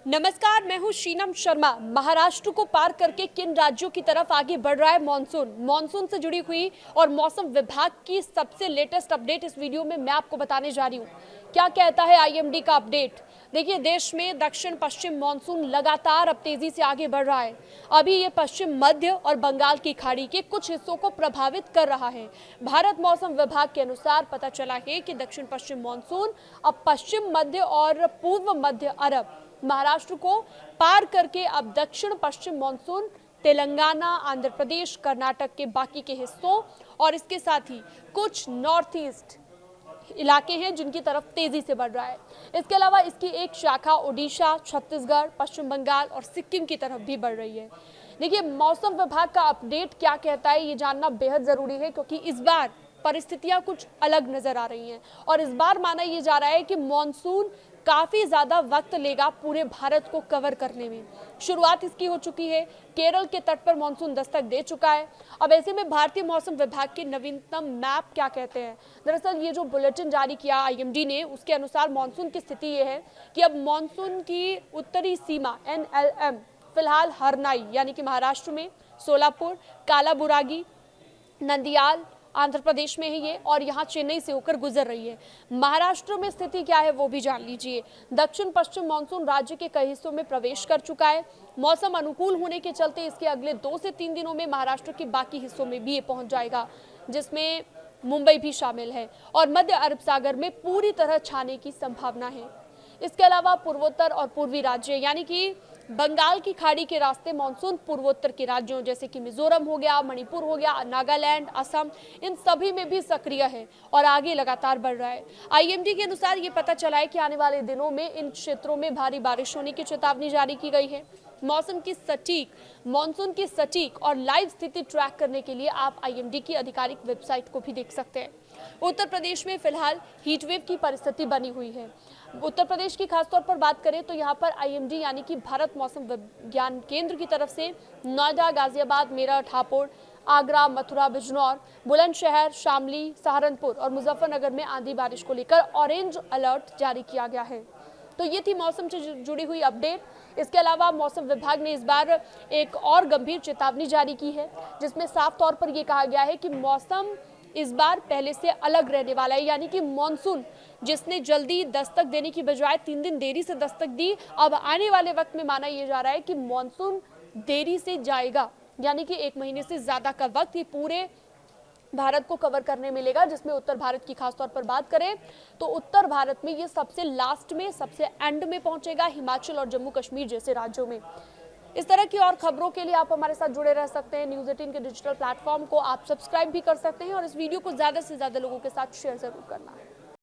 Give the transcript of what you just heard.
नमस्कार, मैं हूं शीनम शर्मा। महाराष्ट्र को पार करके किन राज्यों की तरफ आगे बढ़ रहा है मानसून से जुड़ी हुई और मौसम विभाग की सबसे लेटेस्ट अपडेट इस वीडियो में मैं आपको बताने जा रही हूं। क्या कहता है आईएमडी का अपडेट? देखिए, देश में दक्षिण पश्चिम मानसून लगातार अब तेजी से आगे बढ़ रहा है। अभी ये पश्चिम मध्य और बंगाल की खाड़ी के कुछ हिस्सों को प्रभावित कर रहा है। भारत मौसम विभाग के अनुसार पता चला है कि दक्षिण पश्चिम मानसून अब पश्चिम मध्य और पूर्व मध्य अरब महाराष्ट्र को पार करके अब दक्षिण पश्चिम मानसून तेलंगाना, आंध्र प्रदेश, कर्नाटक के बाकी के हिस्सों और इसके साथ ही कुछ नॉर्थ ईस्ट इलाके हैं जिनकी तरफ तेजी से बढ़ रहा है। इसके अलावा इसकी एक शाखा ओडिशा, छत्तीसगढ़, पश्चिम बंगाल और सिक्किम की तरफ भी बढ़ रही है। देखिए, मौसम विभाग का अपडेट क्या कहता है ये जानना बेहद जरूरी है, क्योंकि इस बार परिस्थितियां कुछ अलग नजर आ रही हैं और इस बार माना यह जा रहा है कि मॉनसून काफी ज्यादा वक्त लेगा पूरे भारत को कवर करने में। शुरुआत इसकी हो चुकी है, केरल के तट पर मानसून दस्तक दे चुका है। अब ऐसे में भारतीय मौसम विभाग के नवीनतम मैप क्या कहते हैं? दरअसल ये जो बुलेटिन जारी किया आईएमडी ने, उसके अनुसार मानसून की स्थिति ये है कि अब मानसून की उत्तरी सीमा NLM फिलहाल हरनाई यानी कि महाराष्ट्र में, सोलापुर, कालाबुरागी, नंदियाल आंध्र प्रदेश में है ये, और यहाँ चेन्नई से होकर गुजर रही है। महाराष्ट्र में स्थिति क्या है वो भी जान लीजिए। दक्षिण पश्चिम मानसून राज्य के कई हिस्सों में प्रवेश कर चुका है। मौसम अनुकूल होने के चलते इसके अगले 2 से 3 दिनों में महाराष्ट्र के बाकी हिस्सों में भी ये पहुंच जाएगा, जिसमें मुंबई भी शामिल है और मध्य अरब सागर में पूरी तरह छाने की संभावना है। इसके अलावा पूर्वोत्तर और पूर्वी राज्य यानी कि बंगाल की खाड़ी के रास्ते मानसून पूर्वोत्तर के राज्यों जैसे कि मिजोरम हो गया, मणिपुर हो गया, नागालैंड, असम, इन सभी में भी सक्रिय है और आगे लगातार बढ़ रहा है। आईएमडी के अनुसार ये पता चला है कि आने वाले दिनों में इन क्षेत्रों में भारी बारिश होने की चेतावनी जारी की गई है। मानसून की सटीक और लाइव स्थिति ट्रैक करने के लिए आप आईएमडी की आधिकारिक वेबसाइट को भी देख सकते हैं। उत्तर प्रदेश में फिलहाल हीटवेव की परिस्थिति बनी हुई है। उत्तर प्रदेश की खासतौर पर बात करें तो यहाँ पर आईएमडी यानी कि भारत मौसम विज्ञान केंद्र की तरफ से नोएडा, गाजियाबाद, मेरठ, हापुड़, आगरा, मथुरा, बिजनौर, बुलंदशहर, शामली, सहारनपुर और मुजफ्फरनगर में आंधी बारिश को लेकर ऑरेंज अलर्ट जारी किया गया है। तो ये थी मौसम से जुड़ी हुई अपडेट। इसके अलावा मौसम विभाग ने इस बार एक और गंभीर चेतावनी जारी की है, जिसमें साफ तौर पर यह कहा गया है कि मौसम इस बार पहले से अलग रहने वाला है। यानी कि मॉनसून जिसने जल्दी दस्तक देने की बजाय 3 दिन देरी से दस्तक दी, अब आने वाले वक्त में माना यह जा रहा है कि मॉनसून देरी से जाएगा, यानी कि 1 महीने से ज्यादा का वक्त ये पूरे भारत को कवर करने मिलेगा। जिसमें उत्तर भारत की खासतौर पर बात करें तो उत्तर भारत में ये सबसे लास्ट में, सबसे एंड में पहुंचेगा, हिमाचल और जम्मू कश्मीर जैसे राज्यों में। इस तरह की और खबरों के लिए आप हमारे साथ जुड़े रह सकते हैं। न्यूज़ 18 के डिजिटल प्लेटफॉर्म को आप सब्सक्राइब भी कर सकते हैं और इस वीडियो को ज्यादा से ज्यादा लोगों के साथ शेयर जरूर करना है।